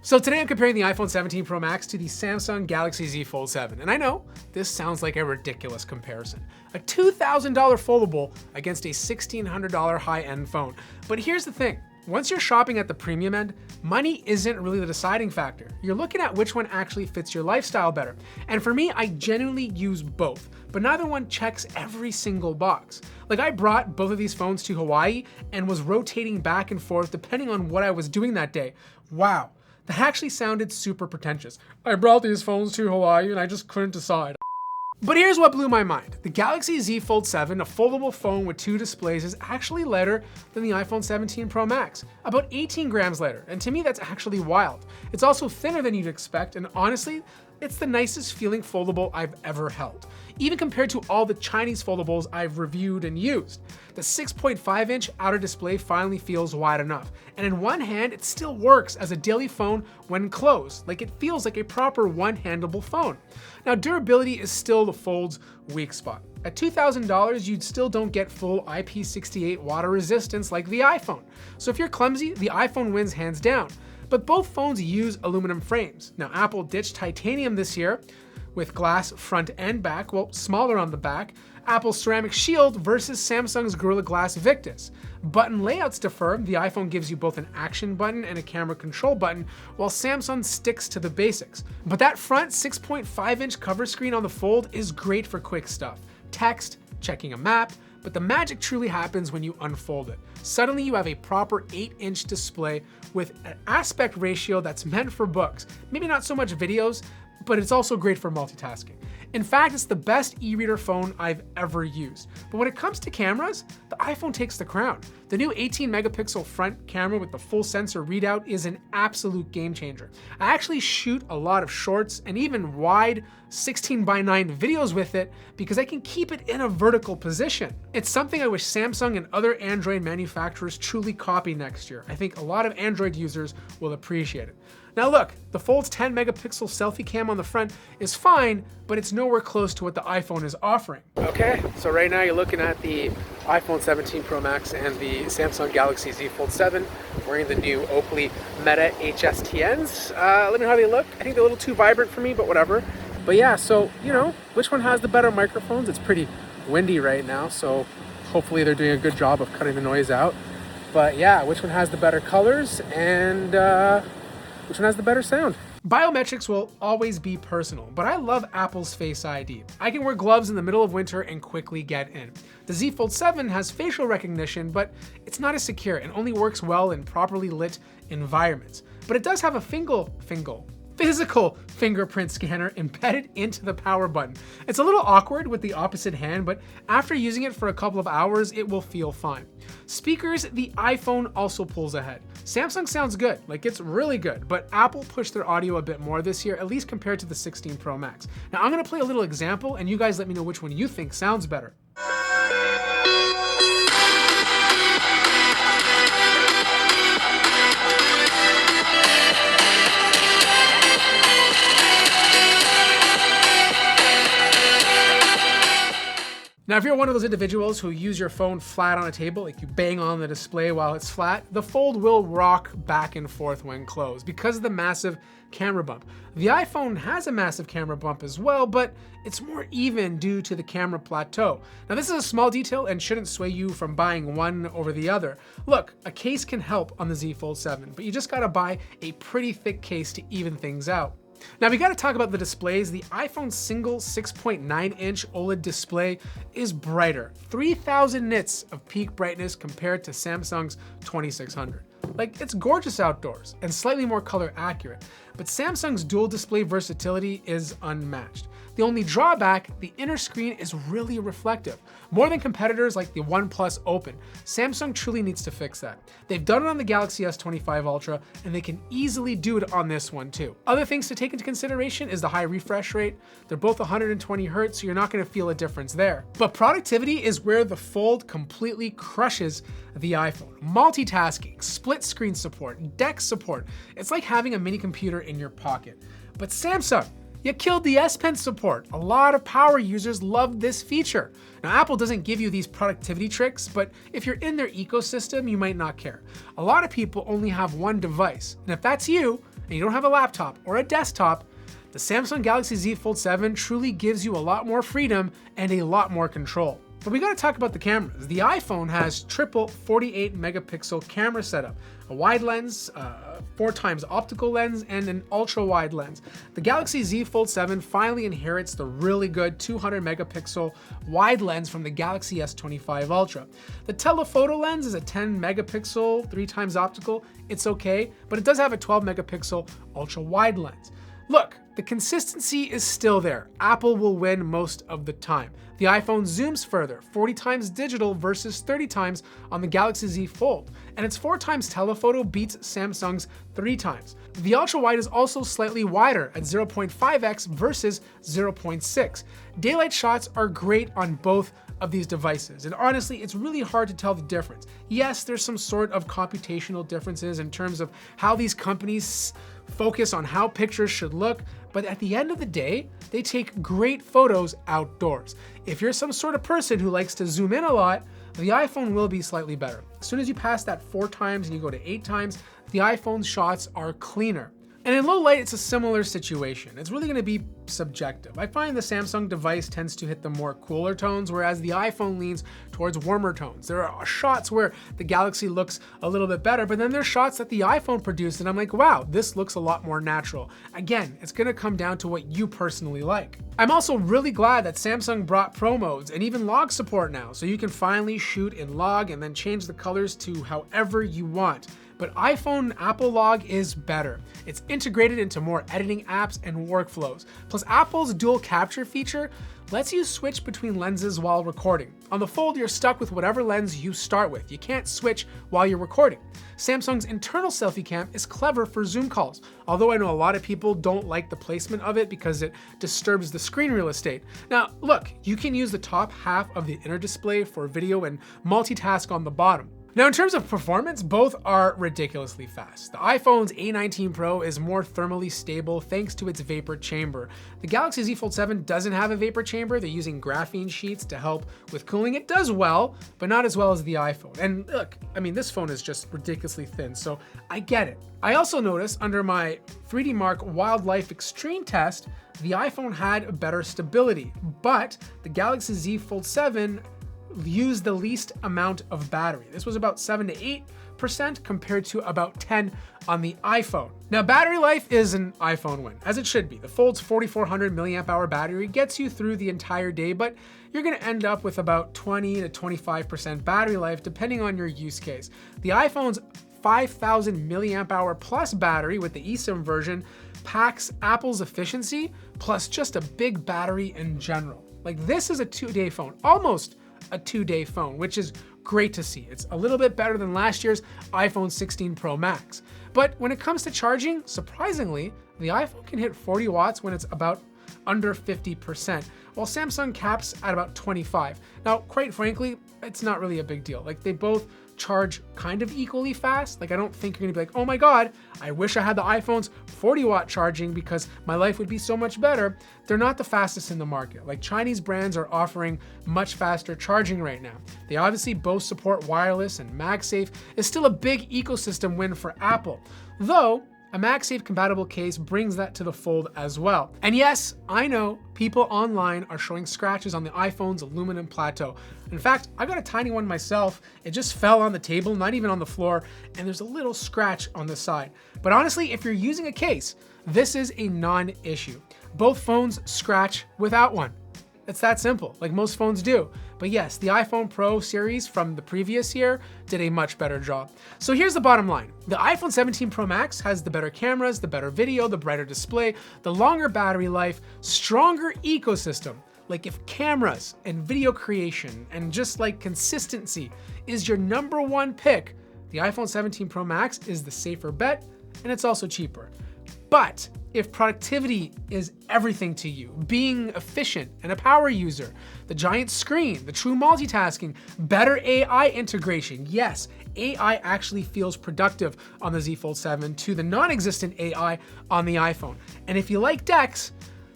So today I'm comparing the iPhone 17 Pro Max to the Samsung Galaxy Z Fold 7. And I know this sounds like a ridiculous comparison. A $2,000 foldable against a $1,600 high-end phone. But here's the thing. Once you're shopping at the premium end, money isn't really the deciding factor. You're looking at which one actually fits your lifestyle better. And for me, I genuinely use both, but neither one checks every single box. Like, I brought both of these phones to Hawaii and was rotating back and forth depending on what I was doing that day. Wow, that actually sounded super pretentious. I brought these phones to Hawaii and I just couldn't decide. But here's what blew my mind. The Galaxy Z Fold 7, a foldable phone with 2 displays, is actually lighter than the iPhone 17 Pro Max, about 18 grams lighter, and to me that's actually wild. It's also thinner than you'd expect, and honestly, it's the nicest feeling foldable I've ever held, even compared to all the Chinese foldables I've reviewed and used. The 6.5-inch outer display finally feels wide enough, and in one hand, it still works as a daily phone when closed, like it feels like a proper one-handable phone. Now, durability is still the Fold's weak spot. At $2,000, you still don't get full IP68 water resistance like the iPhone. So if you're clumsy, the iPhone wins hands down. But both phones use aluminum frames. Now, Apple ditched titanium this year with glass front and back, well, smaller on the back. Apple's ceramic shield versus Samsung's Gorilla Glass Victus. Button layouts differ. The iPhone gives you both an action button and a camera control button, while Samsung sticks to the basics. But that front 6.5-inch cover screen on the Fold is great for quick stuff. Text, checking a map, but the magic truly happens when you unfold it. Suddenly you have a proper 8-inch display with an aspect ratio that's meant for books. Maybe not so much videos, but it's also great for multitasking. In fact, it's the best e-reader phone I've ever used. But when it comes to cameras, the iPhone takes the crown. The new 18-megapixel front camera with the full sensor readout is an absolute game changer. I actually shoot a lot of shorts and even wide 16:9 videos with it because I can keep it in a vertical position. It's something I wish Samsung and other Android manufacturers truly copy next year. I think a lot of Android users will appreciate it. Now look, the Fold's 10-megapixel selfie cam on the front is fine, but it's nowhere close to what the iPhone is offering. Okay, so right now you're looking at the iPhone 17 Pro Max and the Samsung Galaxy Z Fold 7 wearing the new Oakley Meta HSTNs. Let me know how they look. I think they're a little too vibrant for me, but whatever. But yeah, so, you know, which one has the better microphones? It's pretty windy right now, so hopefully they're doing a good job of cutting the noise out. But yeah, which one has the better colors and which one has the better sound? Biometrics will always be personal, but I love Apple's Face ID. I can wear gloves in the middle of winter and quickly get in. The Z Fold 7 has facial recognition, but it's not as secure and only works well in properly lit environments. But it does have a physical fingerprint scanner embedded into the power button. It's a little awkward with the opposite hand, but after using it for a couple of hours, it will feel fine. Speakers, the iPhone also pulls ahead. Samsung sounds good, like it's really good, but Apple pushed their audio a bit more this year, at least compared to the 16 Pro Max. Now I'm gonna play a little example and you guys let me know which one you think sounds better. Now, if you're one of those individuals who use your phone flat on a table, like you bang on the display while it's flat, the Fold will rock back and forth when closed because of the massive camera bump. The iPhone has a massive camera bump as well, but it's more even due to the camera plateau. Now, this is a small detail and shouldn't sway you from buying one over the other. Look, a case can help on the Z Fold 7, but you just gotta buy a pretty thick case to even things out. Now we gotta talk about the displays. The iPhone's single 6.9-inch OLED display is brighter, 3,000 nits of peak brightness compared to Samsung's 2600. Like, it's gorgeous outdoors and slightly more color accurate, but Samsung's dual display versatility is unmatched. The only drawback, the inner screen is really reflective. More than competitors like the OnePlus Open, Samsung truly needs to fix that. They've done it on the Galaxy S25 Ultra, and they can easily do it on this one too. Other things to take into consideration is the high refresh rate. They're both 120 Hz, so you're not gonna feel a difference there. But productivity is where the Fold completely crushes the iPhone. Multitasking, split screen support, DeX support. It's like having a mini computer in your pocket. But Samsung, you killed the S Pen support. A lot of power users love this feature. Now, Apple doesn't give you these productivity tricks, but if you're in their ecosystem, you might not care. A lot of people only have one device, and if that's you, and you don't have a laptop or a desktop, the Samsung Galaxy Z Fold 7 truly gives you a lot more freedom and a lot more control. But we gotta talk about the cameras. The iPhone has triple 48 megapixel camera setup, a wide lens, 4x optical lens, and an ultra wide lens. The Galaxy Z Fold 7 finally inherits the really good 200 megapixel wide lens from the Galaxy S25 Ultra. The telephoto lens is a 10 megapixel, 3x optical. It's okay, but it does have a 12 megapixel ultra wide lens. Look, the consistency is still there. Apple will win most of the time. The iPhone zooms further, 40 times digital versus 30 times on the Galaxy Z Fold, and its 4 times telephoto beats Samsung's 3 times. The ultra-wide is also slightly wider at 0.5x versus 0.6. Daylight shots are great on both of these devices, and honestly, it's really hard to tell the difference. Yes, there's some sort of computational differences in terms of how these companies focus on how pictures should look, but at the end of the day, they take great photos outdoors. If you're some sort of person who likes to zoom in a lot, the iPhone will be slightly better. As soon as you pass that 4 times and you go to 8 times, the iPhone's shots are cleaner. And in low light, it's a similar situation. It's really gonna be subjective. I find the Samsung device tends to hit the more cooler tones, whereas the iPhone leans towards warmer tones. There are shots where the Galaxy looks a little bit better, but then there's shots that the iPhone produced and I'm like, wow, this looks a lot more natural. Again, it's gonna come down to what you personally like. I'm also really glad that Samsung brought Pro modes and even log support now, so you can finally shoot in log and then change the colors to however you want. But iPhone Apple Log is better. It's integrated into more editing apps and workflows. Plus Apple's dual capture feature lets you switch between lenses while recording. On the Fold, you're stuck with whatever lens you start with. You can't switch while you're recording. Samsung's internal selfie cam is clever for Zoom calls, although I know a lot of people don't like the placement of it because it disturbs the screen real estate. Now, look, you can use the top half of the inner display for video and multitask on the bottom. Now, in terms of performance, both are ridiculously fast. The iPhone's A19 Pro is more thermally stable thanks to its vapor chamber. The Galaxy Z Fold 7 doesn't have a vapor chamber. They're using graphene sheets to help with cooling. It does well, but not as well as the iPhone. And look, I mean, this phone is just ridiculously thin, so I get it. I also noticed under my 3D Mark Wildlife Extreme test, the iPhone had better stability, but the Galaxy Z Fold 7 used the least amount of battery. This was about 7 to 8% compared to about 10 on the iPhone. Now, battery life is an iPhone win, as it should be. The Fold's 4400 milliamp hour battery gets you through the entire day, but you're gonna end up with about 20 to 25% battery life depending on your use case. The iPhone's 5000 milliamp hour plus battery with the eSIM version packs Apple's efficiency plus just a big battery in general. Like, this is a 2-day phone, almost a 2-day phone, which is great to see. It's a little bit better than last year's iPhone 16 Pro Max. But when it comes to charging, surprisingly, the iPhone can hit 40 watts when it's about under 50%, while Samsung caps at about 25. Now, quite frankly, it's not really a big deal. Like, they both charge kind of equally fast. Like, I don't think you're gonna be like, oh my God, I wish I had the iPhone's 40-watt charging because my life would be so much better. They're not the fastest in the market. Like, Chinese brands are offering much faster charging right now. They obviously both support wireless, and MagSafe is still a big ecosystem win for Apple, though a MagSafe compatible case brings that to the Fold as well. And yes, I know people online are showing scratches on the iPhone's aluminum plateau. In fact, I got a tiny one myself. It just fell on the table, not even on the floor, and there's a little scratch on the side. But honestly, if you're using a case, this is a non-issue. Both phones scratch without one. It's that simple, like most phones do. But yes, the iPhone Pro series from the previous year did a much better job. So here's the bottom line. The iPhone 17 Pro Max has the better cameras, the better video, the brighter display, the longer battery life, stronger ecosystem. Like, if cameras and video creation and just like consistency is your #1 pick, the iPhone 17 Pro Max is the safer bet, and it's also cheaper. But if productivity is everything to you, being efficient and a power user, the giant screen, the true multitasking, better AI integration, yes, AI actually feels productive on the Z Fold 7 to the non-existent AI on the iPhone. And if you like DeX,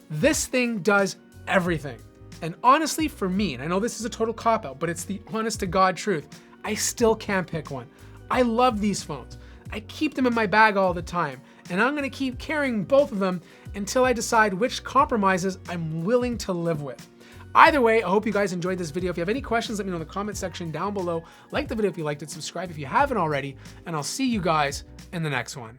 this thing does everything. And honestly, for me, and I know this is a total cop-out, but it's the honest to God truth, I still can't pick one. I love these phones. I keep them in my bag all the time. and I'm gonna keep carrying both of them until I decide which compromises I'm willing to live with. Either way, I hope you guys enjoyed this video. If you have any questions, let me know in the comment section down below. Like the video if you liked it, subscribe if you haven't already, and I'll see you guys in the next one.